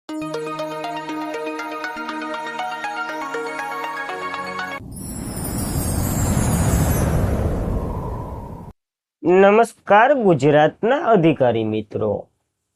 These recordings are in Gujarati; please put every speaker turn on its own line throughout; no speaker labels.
નમસ્કાર ગુજરાતના અધિકારી મિત્રો,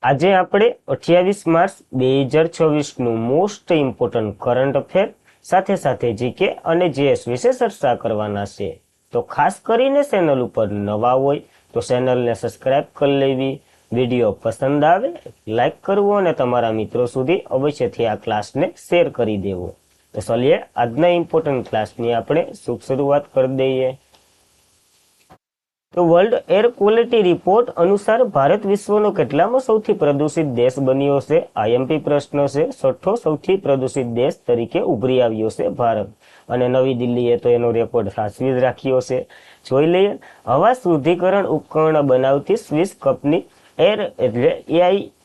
આજે આપણે 28 માર્ચ 2026 નું મોસ્ટ ઇમ્પોર્ટન્ટ કરંટ અફેર સાથે સાથે જીકે અને જીએસ વિશે ચર્ચા કરવાના છે. તો ખાસ કરીને ચેનલ ઉપર નવા હોય તો ચેનલને સબસ્ક્રાઇબ કરી લેવી, વિડીયો પસંદ આવે લાઈક કરવો અને તમારા મિત્રો સુધી અવશ્યથી આ ક્લાસને શેર કરી દેવો. તો ચલીએ આજના ઇમ્પોર્ટન્ટ ક્લાસની આપણે શુભ શરૂઆત કરી દઈએ. તો વર્લ્ડ એર ક્વોલિટી રિપોર્ટ અનુસાર ભારત વિશ્વનો કેટલામો સૌથી પ્રદૂષિત દેશ બન્યો છે? આઈએમપી પ્રશ્ન છે. છઠ્ઠો સૌથી પ્રદૂષિત દેશ તરીકે ઉભરી આવ્યો છે ભારત, અને નવી દિલ્હીએ તો એનો રેકોર્ડ સાચવી જ રાખ્યો છે. જોઈ લઈએ. હવા શુદ્ધિકરણ ઉપકરણ બનાવતી સ્વિસ કંપની એર એટલે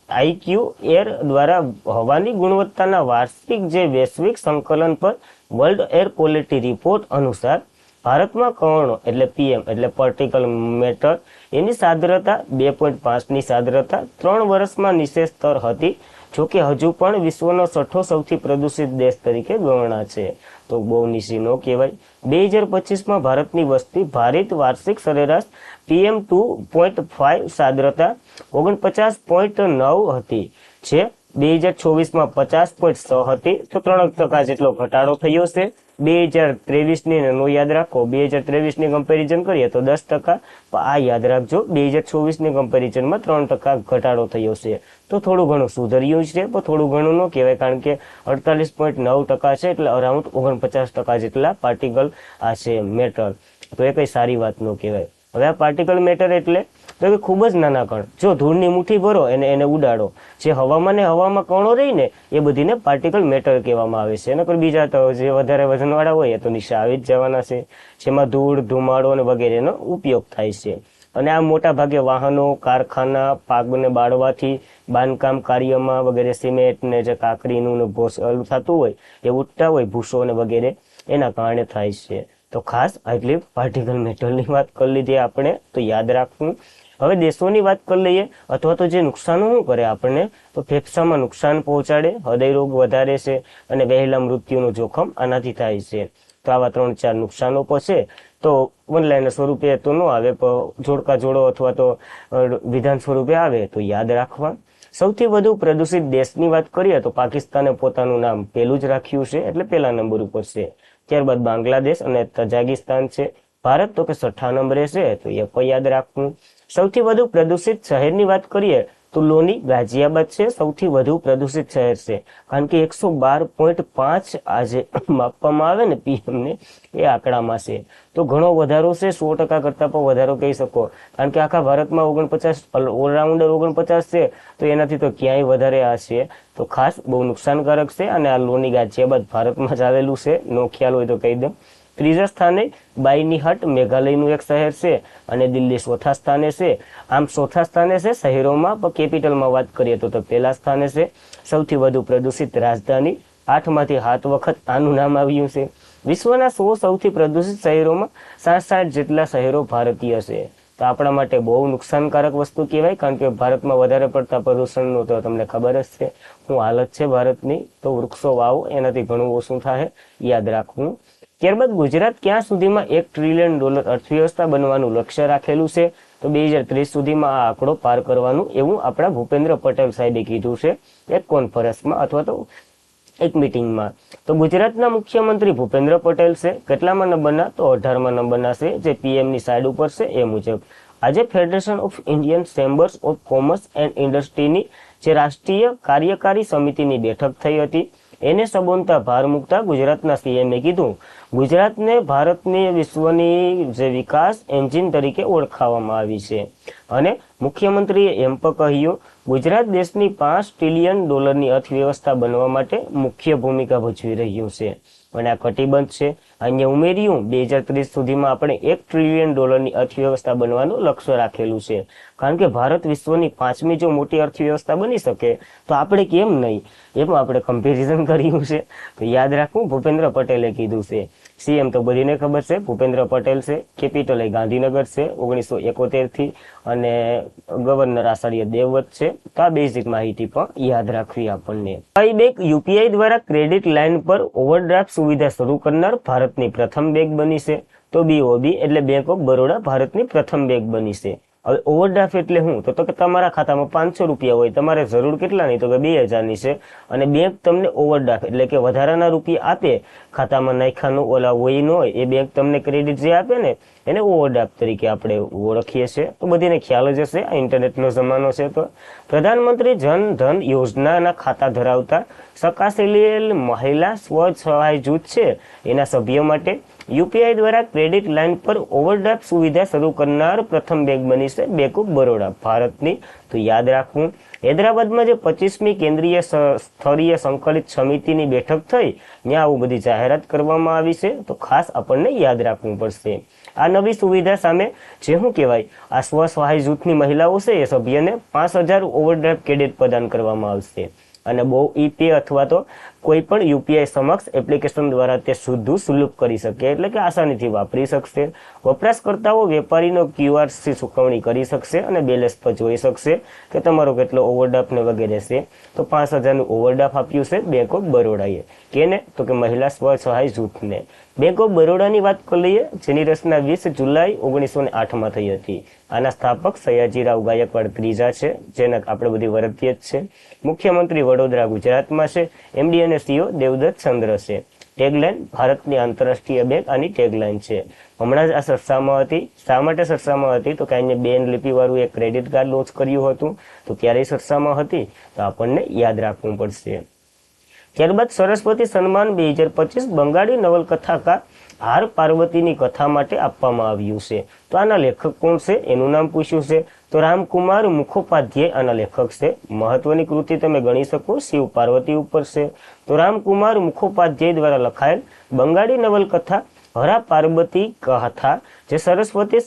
આઈક્યુ એર દ્વારા હવાની ગુણવત્તાના વાર્ષિક જે વૈશ્વિક સંકલન પર વર્લ્ડ એર ક્વોલિટી રિપોર્ટ અનુસાર ભારતમાં કણો એટલે પીએમ એટલે પાર્ટિકલ મેટર એની સાંદ્રતા 2.5ની સાંદ્રતા 3 વર્ષમાં નીચે સ્તર હતી. જોકે હજુ પણ વિશ્વનો છઠ્ઠો સૌથી પ્રદૂષિત દેશ તરીકે ગણના છે, તો બહુ નીચી ન કહેવાય. 2025માં ભારતની વસ્તી ભારિત વાર્ષિક સરેરાશ PM 2.5 સાંદ્રતા 49.9 હતી, જે 2024માં 50.6 હતી, તો 3% જેટલો ઘટાડો થયો છે. 2023ની નો યાદ રાખો, 2023ની કમ્પેરિઝન કરીએ તો 10%, આ યાદ રાખજો 2024ની કમ્પેરિઝનમાં 3% ઘટાડો થયો છે. તો થોડું ઘણું સુધર્યું છે, પણ થોડું ઘણું ન કહેવાય, કારણ કે 48.9% છે, એટલે અરાઉન્ડ 49% જેટલા પાર્ટિકલ આ છે મેટર, તો એ કઈ સારી વાત ન કહેવાય. હવે આ પાર્ટિકલ મેટર એટલે તો કે ખૂબ જ નાના કણ, જો ધૂળની મુઠ્ઠી ભરો એને ઉડાડો, જે હવામાં કણો રહીને એ બધીને પાર્ટિકલ મેટર કહેવામાં આવે છે. એના પર બીજા તો જે વધારે વજનવાળા હોય એ તો નીચે આવી જ જવાના છે, જેમાં ધૂળ, ધુમાડો અને વગેરેનો ઉપયોગ થાય છે. અને આ મોટા ભાગે વાહનો, કારખાના, પાકને બાળવાથી, બાંધકામ કાર્યમાં વગેરે, સિમેન્ટ ને જે કાકરીનું થતું હોય એ ઉઠતા હોય, ભૂસો અને વગેરે એના કારણે થાય છે. તો ખાસ આટલી પાર્ટિકલ મેટરની વાત કરી લીધી આપણે, તો યાદ રાખવું. હવે દેશોની વાત કરી લઈએ, અથવા તો જે નુકસાનો શું કરે આપણને, તો ફેફસામાં નુકસાન પહોંચાડે, હૃદય રોગ વધારે છે, અને વહેલા મૃત્યુનું જોખમ આનાથી થાય છે. તો આવા 3-4 નુકસાનો છે. તો ઓનલાઈન સ્વરૂપે તો ન આવે, પણ જોડકા જોડો અથવા તો વિધાન સ્વરૂપે આવે તો યાદ રાખવા. સૌથી વધુ પ્રદૂષિત દેશની વાત કરીએ તો પાકિસ્તાને પોતાનું નામ પહેલું જ રાખ્યું છે, એટલે પહેલા નંબર ઉપર છે. ત્યારબાદ બાંગ્લાદેશ અને તજાકિસ્તાન છે. ભારત તો કે 6ઠ્ઠા નંબરે છે, તો એ પણ યાદ રાખવું. સૌથી વધુ પ્રદૂષિત શહેરની વાત કરીએ તો લોની ગાઝિયાબાદ છે, સૌથી વધુ પ્રદૂષિત શહેર છે, કારણ કે 112.5 આજે માપવામાં આવે ને પીએમને, એ આંકડામાં છે. તો ઘણો વધારો છે, 100% કરતાં પણ વધારો કહી શકો, કારણ કે આખા ભારતમાં 49 ઓલરાઉન્ડર 49 છે, તો એનાથી તો ક્યાંય વધારે આ છે. તો ખાસ બહુ નુકસાનકારક છે, અને આ લોની ગાઝિયાબાદ ભારતમાં જ આવેલું છે, નો ખ્યાલ હોય તો કહી દઉં. ત્રીજા સ્થાને બાયનીહાટ મેઘાલયનું એક શહેર છે, અને દિલ્હી ચોથા સ્થાને છે. આમ ચોથા સ્થાને છે શહેરોમાં, પણ કેપિટલમાં વાત કરીએ તો પહેલા સ્થાને છે. સૌથી વધુ પ્રદૂષિત રાજધાની, 8માંથી 7 વખત આનું નામ આવ્યું છે. વિશ્વના 100 સૌથી પ્રદૂષિત શહેરોમાં 67 જેટલા શહેરો ભારતીય છે. તો આપણા માટે બહુ નુકસાનકારક વસ્તુ કહેવાય, કારણ કે ભારતમાં વધારે પડતા પ્રદૂષણનું તો તમને ખબર જ છે શું હાલત છે ભારતની. તો વૃક્ષો વાવો, એનાથી ઘણું ઓછું થાય, યાદ રાખવું. ત્યારબાદ ગુજરાત ક્યાં સુધીમાં $1 ટ્રિલિયન અર્થવ્યવસ્થા બનવાનું લક્ષ્ય રાખેલું છે? તો 2030 સુધીમાં આ આંકડો પાર કરવાનું, એવું આપણા ભૂપેન્દ્ર પટેલ સાહેબે કીધું છે એક કોન્ફરન્સમાં અથવા તો એક મિટિંગમાં. તો ગુજરાતના મુખ્યમંત્રી ભૂપેન્દ્ર પટેલ છે, કેટલામાં નંબરના? તો 18મા નંબરના છે, જે પીએમની સાઈડ ઉપર છે એ મુજબ. આજે federation of Indian chambers of commerce and ઇન્ડસ્ટ્રીની જે રાષ્ટ્રીય કાર્યકારી સમિતિની બેઠક થઈ હતી, એને સંબોધતા ભાર મૂકતા ગુજરાતના સીએમએ કીધું, ગુજરાતને ભારતની વિશ્વની જે વિકાસ એન્જિન તરીકે ઓળખાવવામાં આવી છે. અને મુખ્યમંત્રીએ એમ પણ કહ્યું, ગુજરાત દેશની $5 ટ્રિલિયન અર્થવ્યવસ્થા બનવા માટે મુખ્ય ભૂમિકા ભજવી રહ્યું છે, અને આ કટિબદ્ધ છે. અહીંયા ઉમેર્યું 2030 સુધીમાં આપણે $1 ટ્રિલિયન અર્થવ્યવસ્થા બનવાનું લક્ષ્ય રાખેલું છે. કારણ કે ભારત વિશ્વની 5મી જો મોટી અર્થવ્યવસ્થા બની શકે તો આપણે કેમ નહીં, એમાં આપણે કમ્પેરિઝન કર્યું છે. તો યાદ રાખવું, ભૂપેન્દ્ર પટેલે કીધું છે. સીએમ તો બધીને ખબર છે, ભૂપેન્દ્ર પટેલ છે. કેપિટલ એ ગાંધીનગર છે 1971 થી, અને ગવર્નર આચાર્ય દેવવ્રત છે. તો આ બેઝિક માહિતી પણ યાદ રાખવી આપણને. બેંક યુપીઆઈ દ્વારા ક્રેડિટ લાઇન પર ઓવરડ્રાફ્ટ સુવિધા શરૂ કરનાર ભારતની પ્રથમ બેંક બની છે. તો બીઓબી એટલે બેંક ઓફ બરોડા ભારતની પ્રથમ બેંક બની છે. હવે ઓવરડ્રાફ્ટ એટલે શું, તો કે તમારા ખાતામાં 500 રૂપિયા હોય, તમારે જરૂર કેટલાની, તો કે 2000ની છે, અને બેંક તમને ઓવરડ્રાફ્ટ એટલે કે વધારાના રૂપિયા આપે, ખાતામાં નાખ્યાનું ઓલા હોય ન હોય, એ બેંક તમને ક્રેડિટ જે આપે ને એને ઓવરડ્રાફ્ટ તરીકે આપણે ઓળખીએ છીએ. તો બધીને ખ્યાલ જ હશે, આ ઇન્ટરનેટનો જમાનો છે. તો પ્રધાનમંત્રી જન ધન યોજનાના ખાતા ધરાવતા ચકાસેલી મહિલા સ્વસહાય જૂથ છે એના સભ્યો માટે યુપીઆઈ દ્વારા ક્રેડિટ લાઇન પર ઓવરડ્રાફ્ટ સુવિધા શરૂ કરનાર પ્રથમ બેંક બની છે બેંક ઓફ બરોડા ભારતની. તો યાદ રાખવું, હૈદરાબાદમાં જે 25મી કેન્દ્રીય સ્તરીય સંકલિત સમિતિની બેઠક થઈ, ત્યાં આવું બધી જાહેરાત કરવામાં આવી છે. તો ખાસ આપણને યાદ રાખવું પડશે. આ નવી સુવિધા સામે જે શું કહેવાય, આ સ્વસહાય જૂથની મહિલાઓ છે એ સભ્યને 5000 ઓવરડ્રાફ્ટ ક્રેડિટ પ્રદાન કરવામાં આવશે. અને બહુ ઈપે અથવા તો કોઈ પણ યુપીઆઈ સમક્ષ એપ્લિકેશન દ્વારા તે સીધું સુલભ કરી શકે, એટલે કે આસાનીથી વાપરી શકશે. વપરાશકર્તાઓ વેપારીનો ક્યુઆરથી ચૂકવણી કરી શકશે અને બેલેન્સ પર જોઈ શકશે કે તમારો કેટલો ઓવરડ્રાફ્ટ ને વગેરે છે. તો 5000નું ઓવરડ્રાફ્ટ આપ્યું છે બેંક ઓફ બરોડાએ. કેને, તો કે મહિલા સ્વસહાય જૂથને. બેંક ઓફ બરોડાની વાત કરી લઈએ, જેની રચના 20 જુલાઈ 1908માં થઈ હતી. આના સ્થાપક સયાજીરાવ ગાયકવાડ ત્રીજા છે, જેના આપણે બધી વરતીય જ છે. મુખ્યમંત્રી વડોદરા ગુજરાતમાં છે. એમડી અને સીઓ દેવદત્ત ચંદ્ર છે. ટેગલાઇન ભારતની આંતરરાષ્ટ્રીય બેંક આની ટેગલાઇન છે. હમણાં જ આ ચર્ચામાં હતી. શા માટે ચર્ચામાં હતી, તો કે અહીંયા બેન લિપિવાળું એક ક્રેડિટ કાર્ડ લોન્ચ કર્યું હતું, તો ક્યારેય ચર્ચામાં હતી, તો આપણને યાદ રાખવું પડશે. ત્યારબાદ સરસ્વતી સન્માન 2025 બંગાળી નવલકથાકાર હાર પાર્વતીની કથા માટે આપવામાં આવ્યું છે. તો આના લેખક કોણ છે એનું નામ પૂછ્યું છે. તો રામકુમાર મુખોપાધ્યાય આના લેખક છે. મહત્વની કૃતિ તમે ગણી શકો શિવ પાર્વતી ઉપર છે. તો રામકુમાર મુખોપાધ્યાય દ્વારા લખાયેલ બંગાળી નવલકથા હરા પાર્વતી કથા જે સરસ્વતી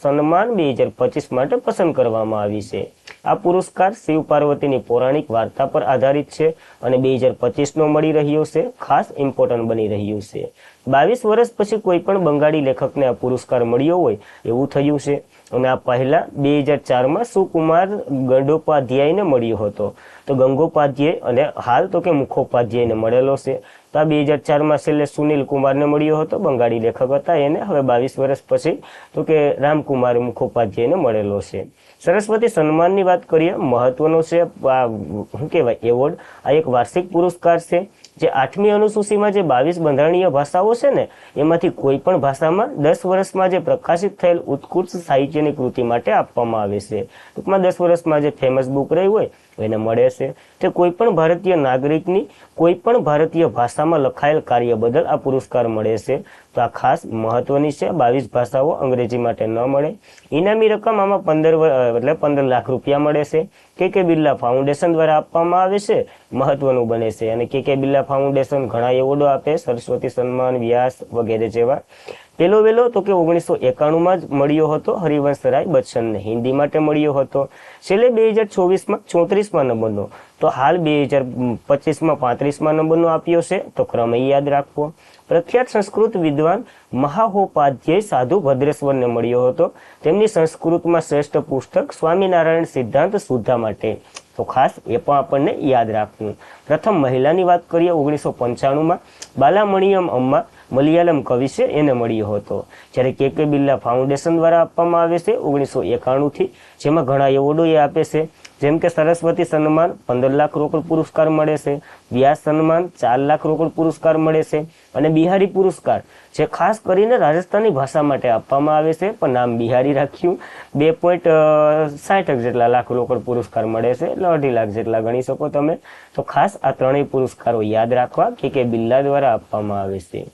સન્માન 2025 માટે પસંદ કરવામાં આવી છે. આ પુરસ્કાર શિવ પાર્વતીની પૌરાણિક વાર્તા પર આધારિત છે અને 2025નો મળી રહ્યો છે. ખાસ ઇમ્પોર્ટન્ટ બની રહ્યું છે. 22 વર્ષ પછી કોઈ પણ બંગાળી લેખકને આ પુરસ્કાર મળ્યો હોય એવું થયું છે. અને આ પહેલા 2004માં સુકુમાર ગંગોપાધ્યાયને મળ્યો હતો. તો ગંગોપાધ્યાય અને હાલ તો કે મુખોપાધ્યાયને મળેલો છે. તો આ 2004માં છેલ્લે સુનિલ કુમારને મળ્યો હતો, બંગાળી લેખક હતા એને. હવે 22 વર્ષ પછી તો કે રામકુમાર મુખોપાધ્યાયને મળેલો છે. સરસ્વતી સન્માનની વાત કરીએ, મહત્વનો છે આ શું કહેવાય એવોર્ડ. આ એક વાર્ષિક પુરસ્કાર છે જે 8મી અનુસૂચિમાં જે 22 બંધારણીય ભાષાઓ છે ને એમાંથી કોઈ પણ ભાષામાં 10 વર્ષમાં જે પ્રકાશિત થયેલ ઉત્કૃષ્ટ સાહિત્યની કૃતિ માટે આપવામાં આવે છે. ટૂંકમાં 10 વર્ષમાં જે ફેમસ બુક રહી હોય એને મળે છે. તે કોઈ પણ ભારતીય નાગરિકની કોઈ પણ ભારતીય ભાષામાં લખાયેલ કાર્ય બદલ આ પુરસ્કાર મળે છે. તો આ ખાસ મહત્વની છે. 22 ભાષાઓ અંગ્રેજી માટે ન મળે. ઇનામી રકમ આમાં 15 લાખ રૂપિયા મળે છે. કે બિરલા ફાઉન્ડેશન દ્વારા આપવામાં આવે છે. મહત્વનું બને છે. અને કે બિરલા ફાઉન્ડેશન ઘણા એવોર્ડો આપે, સરસ્વતી સન્માન, વ્યાસ વગેરે જેવા. પેલો વેલો તો કે 1991માં જ મળ્યો હતો હરિવંશરાય બચ્ચનને, હિન્દી માટે મળ્યો હતો. છેલ્લે 2024માં 34મા નંબરનો, તો હાલ 2025માં 35મા નંબરનો આપ્યો છે. તો ક્રમ યાદ રાખવો. પ્રખ્યાત સંસ્કૃત વિદ્વાન મહાહોપાધ્યાય સાધુ ભદ્રેશ્વરને મળ્યો હતો. તેમની સંસ્કૃતમાં શ્રેષ્ઠ પુસ્તક સ્વામિનારાયણ સિદ્ધાંત સુધા માટે. તો ખાસ એ પણ આપણને યાદ રાખવું. પ્રથમ મહિલાની વાત કરીએ, 1995માં બાલામણિયમ અમ્મા મલયાલમ કવિ છે એને મળ્યો હતો. જ્યારે કે બિરલા ફાઉન્ડેશન દ્વારા આપવામાં આવે છે 1991થી, જેમાં ઘણા એવોર્ડો એ આપે છે. જેમ કે સરસ્વતી સન્માન 15 લાખ રોકડ પુરસ્કાર મળે છે, વ્યાસ સન્માન 4 લાખ રોકડ પુરસ્કાર મળે છે, અને બિહારી પુરસ્કાર જે ખાસ કરીને રાજસ્થાની ભાષા માટે આપવામાં આવે છે, પણ નામ બિહારી રાખ્યું. 2.60 જેટલા લાખ રોકડ પુરસ્કાર મળે છે, એટલે 2.5 લાખ જેટલા ગણી શકો તમે. તો ખાસ આ ત્રણેય પુરસ્કારો યાદ રાખવા કે બિરલા દ્વારા આપવામાં આવે છે.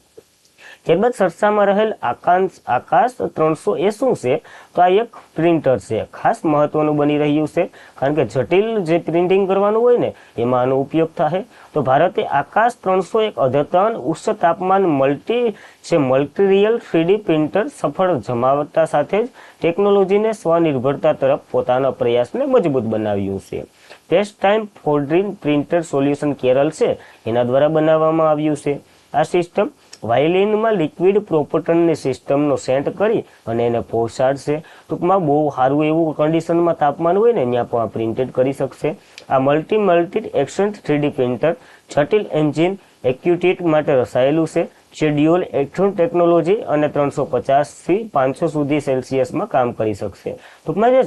ત્યારબાદ સરસામાં રહેલ આકાશ 300 એ શું છે? તો આ એક પ્રિન્ટર છે, ખાસ મહત્વનું બની રહ્યું છે, કારણ કે જટિલ જે પ્રિન્ટિંગ કરવાનું હોય ને એમાં આનો ઉપયોગ થાય. તો ભારતે આકાશ 300 એક અદ્યતન ઉચ્ચ તાપમાન મલ્ટીરિયલ 3D પ્રિન્ટર સફળ જમાવટતા સાથે જ ટેકનોલોજીને સ્વનિર્ભરતા તરફ પોતાના પ્રયાસને મજબૂત બનાવ્યું છે. ટેસ્ટ ટાઈમ ફોલ્ડ્રિંગ પ્રિન્ટર સોલ્યુશન કેરલ છે એના દ્વારા બનાવવામાં આવ્યું છે. આ સિસ્ટમ વાયોલિનમાં લિક્વિડ પ્રોપર્ટનની સિસ્ટમનો સેન્ટ કરી અને એને પહોંચાડશે. ટૂંકમાં બહુ સારું એવું કન્ડિશનમાં તાપમાન હોય ને ત્યાં પણ પ્રિન્ટેડ કરી શકશે. આ મલ્ટી એક્શન 3D પ્રિન્ટર જટિલ એન્જિન એક્યુટેટ માટે રચાયેલું છે, જે ડ્યુઅલ એક્શન ટેકનોલોજી અને 350 થી 500 સુધી સેલ્સિયસમાં કામ કરી શકશે. ટૂંકમાં જે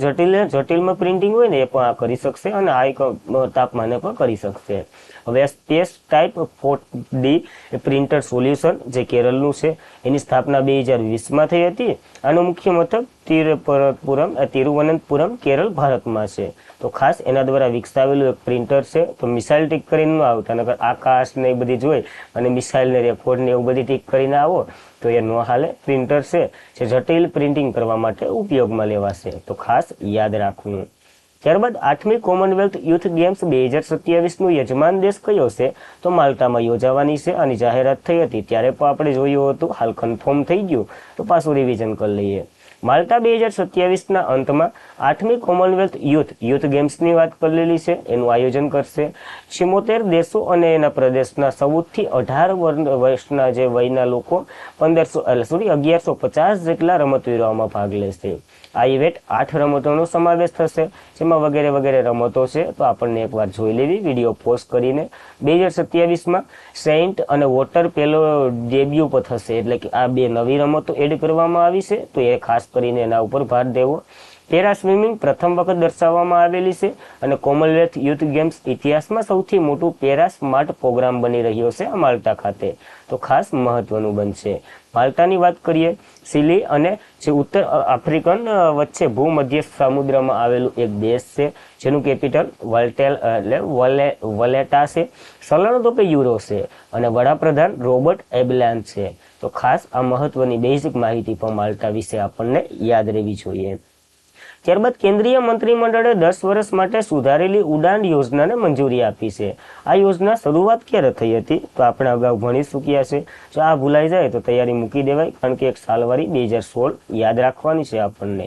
જટિલમાં પ્રિન્ટિંગ હોય ને એ પણ આ કરી શકશે અને હાઈ તાપમાને પણ કરી શકશે. હવે space type 4D printer solution જે કેરળનું છે એની સ્થાપના 2020માં થઈ હતી. આનું મુખ્ય મથક તિરુવનંતપુરમ કેરળ ભારતમાં છે. તો ખાસ એના દ્વારા વિકસાવેલું એક પ્રિન્ટર છે. તો મિસાઇલ ટીક કરીને ન આવતા, નકર આકાશ ને એ બધી જોઈ અને મિસાઇલ ને રેકોર્ડ ને એવું બધી ટીક કરીને આવો તો એ ન હાલે. પ્રિન્ટર છે જે જટિલ પ્રિન્ટિંગ કરવા માટે ઉપયોગમાં લેવાશે, તો ખાસ યાદ રાખવું. ત્યારબાદ 8મી કોમનવેલ્થ યુથ ગેમ્સ 2027નું યજમાન દેશ કયો છે? તો માલ્ટામાં યોજાવાની છે. આની જાહેરાત થઈ હતી ત્યારે પણ આપણે જોયું હતું, હાલ કન્ફર્મ થઈ ગયું તો પાછું રિવિઝન કરી લઈએ. માલ્ટા 2027ના અંતમાં 8મી કોમનવેલ્થ યુથ ગેમ્સની વાત કરેલી છે, એનું આયોજન કરશે. 76 દેશો અને એના પ્રદેશના 14થી 18 વર્ષના જે વયના લોકો 1150 જેટલા રમતવીરોમાં ભાગ લેશે. આ ઇવેન્ટ 8 રમતોનો સમાવેશ થશે, જેમાં વગેરે વગેરે રમતો છે. તો આપણને એકવાર જોઈ લેવી વિડીયો પોસ્ટ કરીને. 2027માં સેન્ટ અને વોટર પેલો ડેબ્યુ પર થશે, એટલે કે આ બે નવી રમતો એડ કરવામાં આવી છે, તો એ ખાસ કરીને એના ઉપર ભાર દેવો. પેરા સ્વિમિંગ પ્રથમ વખત દર્શાવવામાં આવેલી છે અને કોમનવેલ્થ યુથ ગેમ્સ ઇતિહાસમાં સૌથી મોટું પેરા સ્માર્ટ પ્રોગ્રામ બની રહ્યો છે આ માલ્ટા ખાતે, તો ખાસ મહત્વનું બનશે. માલ્ટાની વાત કરીએ, સિલી અને જે ઉત્તર આફ્રિકન વચ્ચે ભૂમધ્ય સમુદ્રમાં આવેલું એક દેશ છે, જેનું કેપિટલ વલેટા છે. ચલણ તો કે યુરો છે અને વડાપ્રધાન રોબર્ટ એબલાન છે. તો ખાસ આ મહત્વની બેઝિક માહિતી પણ માલ્ટા વિશે આપણને યાદ રહેવી જોઈએ. ત્યારબાદ કેન્દ્રીય મંત્રીમંડળે 10 વર્ષ માટે સુધારેલી ઉડાન યોજનાને મંજૂરી આપી છે. આ યોજના શરૂઆત ક્યારે થઈ હતી? તો આપણે અગાઉ ભણી ચૂક્યા છે. જો આ ભૂલાઈ જાય તો તૈયારી મૂકી દેવાય, કારણ કે એક સાલવારી 2016 યાદ રાખવાની છે આપણને.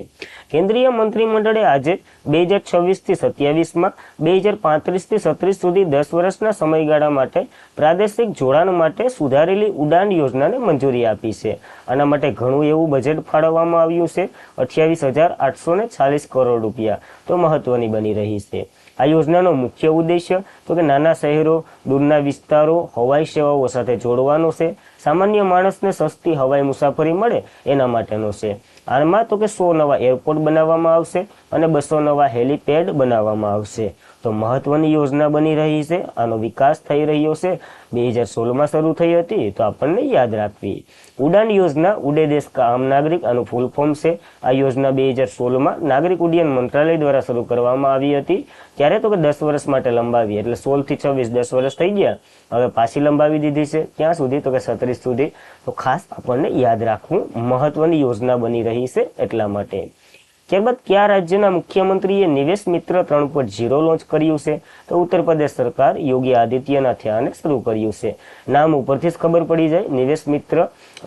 કેન્દ્રીય મંત્રીમંડળે આજે 2026થી 27માં 2035થી 36 સુધી 10 વર્ષના સમયગાળા માટે પ્રાદેશિક જોડાણ માટે સુધારેલી ઉડાન યોજનાને મંજૂરી આપી છે. આના માટે ઘણું એવું બજેટ ફાળવવામાં આવ્યું છે, 28,840 કરોડ રૂપિયા. તો મહત્વની બની રહી છે. આ યોજનાનો મુખ્ય ઉદ્દેશ્ય તો કે નાના શહેરો, દૂરના વિસ્તારો હવાઈ સેવાઓ સાથે જોડવાનો છે. સામાન્ય માણસને સસ્તી હવાઈ મુસાફરી મળે એના માટેનો છે. આમાં તો કે 100 નવા એરપોર્ટ બનાવવામાં આવશે અને 200 નવા હેલીપેડ બનાવવામાં આવશે. તો મહત્વની યોજના બની રહી છે. આનો વિકાસ થઈ રહ્યો છે. 2016માં શરૂ થઈ હતી, તો આપણને યાદ રાખવી. ઉડાન યોજના ઉડે દેશ કા આમ નાગરિક આનું ફૂલ ફોર્મ છે. આ યોજના 2016માં નાગરિક ઉડ્ડયન મંત્રાલય દ્વારા શરૂ કરવામાં આવી હતી. ત્યારે તો કે 10 વર્ષ માટે લંબાવી, એટલે 16 થી 26 10 વર્ષ થઈ ગયા. હવે પાછી લંબાવી દીધી છે ક્યાં સુધી? તો કે 36 સુધી. તો ખાસ આપણને યાદ રાખવું, મહત્વની યોજના બની રહી છે એટલા માટે. ત્યારબાદ કયા રાજ્યના મુખ્યમંત્રીએ નિવેશ મિત્ર 3.0 લોન્ચ કર્યું છે? તો ઉત્તર પ્રદેશ સરકાર યોગી આદિત્યનાથે આને શરૂ કર્યું છે. નામ ઉપરથી જ ખબર પડી જાય. નિવેશ મિત્ર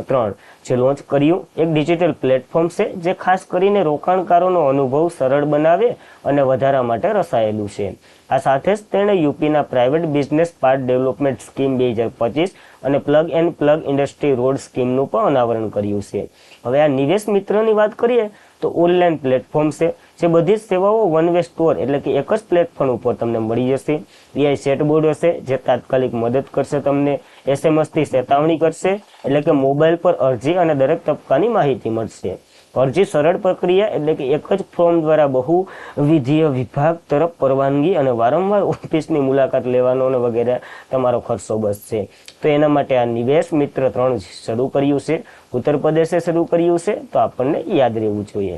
3 જે લોન્ચ કર્યું એક ડિજિટલ પ્લેટફોર્મ છે, જે ખાસ કરીને રોકાણકારોનો અનુભવ સરળ બનાવે અને વધારા માટે રચાયેલું છે. આ સાથે જ તેણે યુપીના private business park development scheme 2025 અને plug and plug industry road સ્કીમનું પણ અનાવરણ કર્યું છે. હવે આ નિવેશ મિત્રની વાત કરીએ તો ઓનલાઈન પ્લેટફોર્મ છે, જે બધી જ સેવાઓ વન વે સ્ટોર, એટલે કે એક જ પ્લેટફોર્મ ઉપર તમને મળી જશે. AI ચેટબોર્ડ હશે, જે તાત્કાલિક મદદ કરશે તમને. SMS થી ચેતવણી કરશે, એટલે કે મોબાઈલ પર અરજી અને દરેક તબક્કાની માહિતી મળશે. અરજી સરળ પ્રક્રિયા, એટલે કે એક જ ફોર્મ દ્વારા બહુવિધીય વિભાગ તરફ પરવાનગી અને વારંવાર ઓફિસની મુલાકાત લેવાનો અને વગેરે તમારો ખર્ચો બચશે. તો એના માટે આ નિવેશ મિત્ર 3 શરૂ કર્યું છે. ઉત્તર પ્રદેશે શરૂ કર્યું છે, તો આપણને યાદ રહેવું જોઈએ.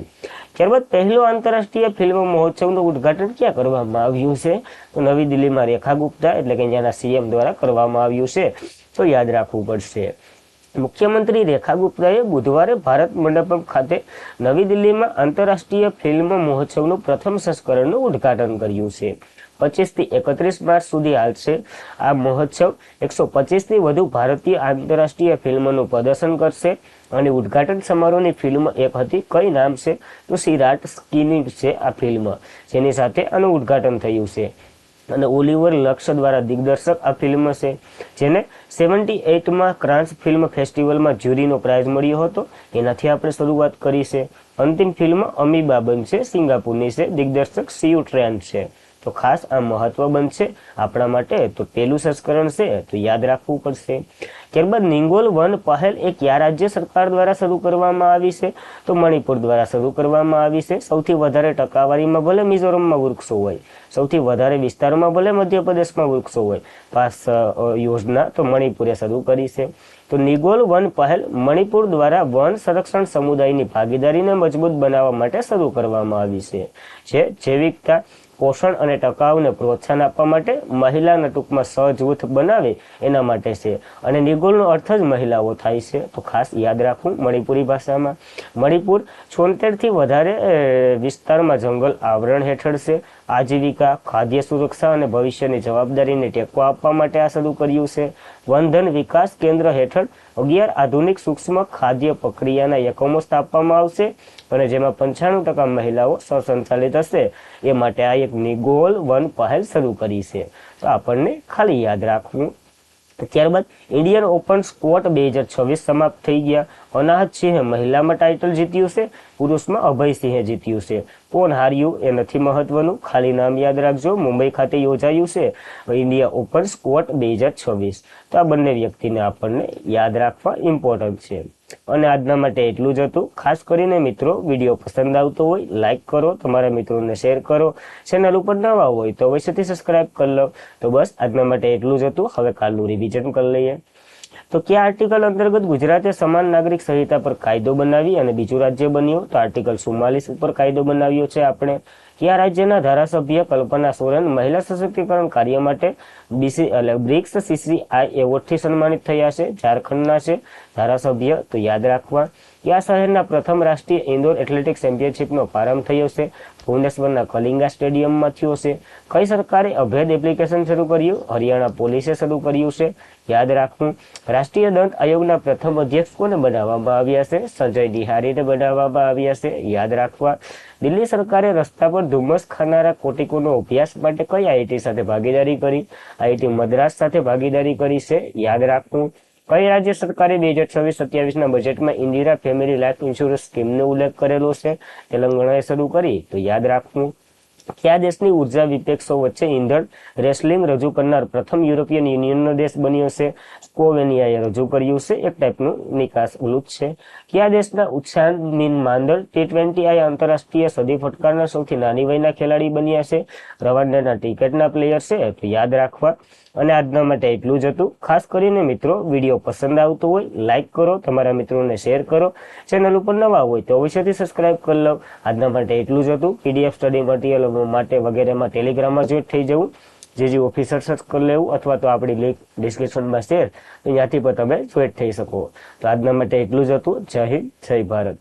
ત્યારબાદ પહેલો આંતરરાષ્ટ્રીય ફિલ્મ મહોત્સવનું ઉદ્ઘાટન ક્યાં કરવામાં આવ્યું છે? તો નવી દિલ્હીમાં રેખા ગુપ્તા, એટલે કે ત્યાંના CM દ્વારા કરવામાં આવ્યું છે. તો યાદ રાખવું પડશે. મુખ્યમંત્રી રેખા ગુપ્તાએ બુધવારે ભારત મંડપમ ખાતે નવી દિલ્હીમાં આંતરરાષ્ટ્રીય ફિલ્મ મહોત્સવનું પ્રથમ સંસ્કરણનું ઉદ્ઘાટન કર્યું છે. 25થી 31 માર્ચ સુધી હાલશે આ મહોત્સવ 125થી વધુ ભારતીય આંતરરાષ્ટ્રીય ફિલ્મોનું પ્રદર્શન કરશે અને ઉદ્ઘાટન સમારોહની ફિલ્મ એક હતી, કઈ નામ છે તો સિરાટ સ્કીનિંગ છે આ ફિલ્મ, જેની સાથે આનું ઉદ્ઘાટન થયું છે. અને ઓલિવર લક્સ દ્વારા દિગ્દર્શક આ ફિલ્મ છે, જેને 78માં ક્રાન્સ ફિલ્મ ફેસ્ટિવલમાં જ્યુરીનો પ્રાઇઝ મળ્યો હતો. એનાથી આપણે શરૂઆત કરી છે. અંતિમ ફિલ્મ અમીબા બનશે, સિંગાપુરની છે, દિગ્દર્શક સીયુ ટ્રેન છે. તો ખાસ આ મહત્વ બનશે આપણા માટે. તો પહેલું સંસ્કરણ છે તો યાદ રાખવું પડશે. ત્યારબાદ નિંગોલ વન પહેલ એ કયા રાજ્ય સરકાર દ્વારા શરૂ કરવામાં આવી છે તો મણિપુર દ્વારા શરૂ કરવામાં આવી છે. સૌથી વધારે ટકાવારીમાં ભલે મિઝોરમમાં વૃક્ષો હોય, સૌથી વધારે વિસ્તારમાં ભલે મધ્યપ્રદેશમાં વૃક્ષો હોય, આ યોજના તો મણિપુરે શરૂ કરી છે. તો નિગોલ વન પહેલ મણિપુર દ્વારા વન સંરક્ષણ સમુદાયની ભાગીદારીને મજબૂત બનાવવા માટે શરૂ કરવામાં આવી છે. જે જૈવિકતા, પોષણ અને ટકાઉને પ્રોત્સાહન આપવા માટે મહિલાના ટૂંકમાં સહજૂથ બનાવે એના માટે છે. અને નિગોલનો અર્થ જ મહિલાઓ થાય છે. તો ખાસ યાદ રાખવું મણિપુરી ભાષામાં. મણિપુર 76થી વધારે વિસ્તારમાં જંગલ આવરણ હેઠળ છે. આજીવિકા, ખાદ્ય સુરક્ષા અને ભવિષ્યની જવાબદારીને ટેકો આપવા માટે આ શરૂ કર્યું છે. વનધન વિકાસ કેન્દ્ર હેઠળ 11 આધુનિક સૂક્ષ્મ ખાદ્ય પ્રક્રિયાના એકમો સ્થાપવામાં આવશે અને જેમાં 95% મહિલાઓ સ્વસંચાલિત હશે. એ માટે આ એક નિગોલ વન પહેલ શરૂ કરી છે. તો આપણને ખાલી યાદ રાખવું. ત્યારબાદ ઇન્ડિયન ઓપન સ્ક્વોટ 2026 સમાપ્ત થઈ ગયા. અનાહત સિંહે મહિલામાં ટાઇટલ જીત્યું છે, પુરુષમાં અભય સિંહે જીત્યું છે. કોણ હાર્યું એ નથી મહત્વનું, ખાલી નામ યાદ રાખજો. મુંબઈ ખાતે યોજાયું છે ઇન્ડિયા ઓપન સ્ક્વોટ 2026. તો આ બંને વ્યક્તિને આપણને યાદ રાખવા ઇમ્પોર્ટન્ટ છે. અને આજના માટે એટલું જ હતું. ખાસ કરીને મિત્રો, વિડીયો પસંદ આવતો હોય લાઈક કરો, તમારા મિત્રોને શેર કરો. ચેનલ ઉપર નવા હોય તો અવશ્યથી સબસ્ક્રાઇબ કરી લો. તો બસ આજના માટે એટલું જ હતું. હવે કાલનું રિવિઝન કરી લઈએ. તો કયા આર્ટિકલ અંતર્ગત ગુજરાતે સમાન નાગરિક સંહિતા પર કાયદો બનાવી અને બીજું રાજ્ય બન્યું? તો આર્ટિકલ 44 ઉપર કાયદો બનાવ્યો છે આપણે. કયા રાજ્યના ધારાસભ્ય કલ્પના સોરેન મહિલા સશક્તિકરણ કાર્ય માટે બ્રિક્સ CCI એવોર્ડથી સન્માનિત થયા છે? ઝારખંડના છે ધારાસભ્ય. તો યાદ રાખવા. કયા શહેરના પ્રથમ રાષ્ટ્રીય ઇન્ડોર એથ્લેટિક્સ ચેમ્પિયનશિપનો પ્રારંભ થયો છે? ભુવનેશ્વરના કલિંગા સ્ટેડિયમમાં થયો છે. કઈ સરકારે અભેદ એપ્લિકેશન શરૂ કર્યું? હરિયાણા પોલીસે શરૂ કર્યું છે. યાદ રાખવું. રાષ્ટ્રીય દંડ આયોગના પ્રથમ અધ્યક્ષ કોને બનાવવામાં આવ્યા છે? સંજય દિહારીને બનાવવામાં આવ્યા છે. યાદ રાખવા. દિલ્હી સરકારે રસ્તા પર ધુમ્મસ ખાનારા કોટિકોનો અભ્યાસ માટે કઈ આઈઆઈટી સાથે ભાગીદારી કરી? આઈઆઈટી મદ્રાસ સાથે ભાગીદારી કરી છે. યાદ રાખવું. કઈ રાજ્ય સરકારે 2026-27ના બજેટમાં ઇન્દિરા ફેમિલી લાઈફ ઇન્સ્યોરન્સ સ્કીમનો ઉલ્લેખ કરેલો છે? તેલંગાણાએ શરૂ કરી. તો યાદ રાખવું. કયા દેશની ઉર્જા વિપક્ષો વચ્ચે ઈંધણ રેસલિંગ રજૂ કરનાર પ્રથમ યુરોપિયન યુનિયનનો દેશ બન્યો છે? સ્લોવેનિયાએ રજૂ કર્યું છે. એક ટાઈપનું નિકાસ ઉલુટ છે. કયા દેશના ઉત્સાહની માંદલ T20I આંતરરાષ્ટ્રીય સદી ફટકારના સૌથી નાની વયના ખેલાડી બન્યા છે? રવાંડાના ક્રિકેટના પ્લેયર છે. તો યાદ રાખવા. અને આજના માટે એટલું જ હતું. ખાસ કરીને મિત્રો, વિડીયો પસંદ આવતો હોય લાઈક કરો, તમારા મિત્રોને શેર કરો. ચેનલ ઉપર નવા હોય તો અવશ્યથી સબસ્ક્રાઇબ કરી લો. આજના માટે એટલું જ હતું. PDF સ્ટડી મટીરિયલ માટે વગેરેમાં ટેલિગ્રામમાં જોઈન્ટ થઈ જવું, જે ઓફિસર સર્ચ કરી લેવું, અથવા તો આપણી લિંક ડિસ્ક્રિપ્શનમાં શેર, તો ત્યાંથી પણ તમે જોઈન્ટ થઈ શકો. તો આજના માટે એટલું જ હતું. જય હિન્દ, જય ભારત.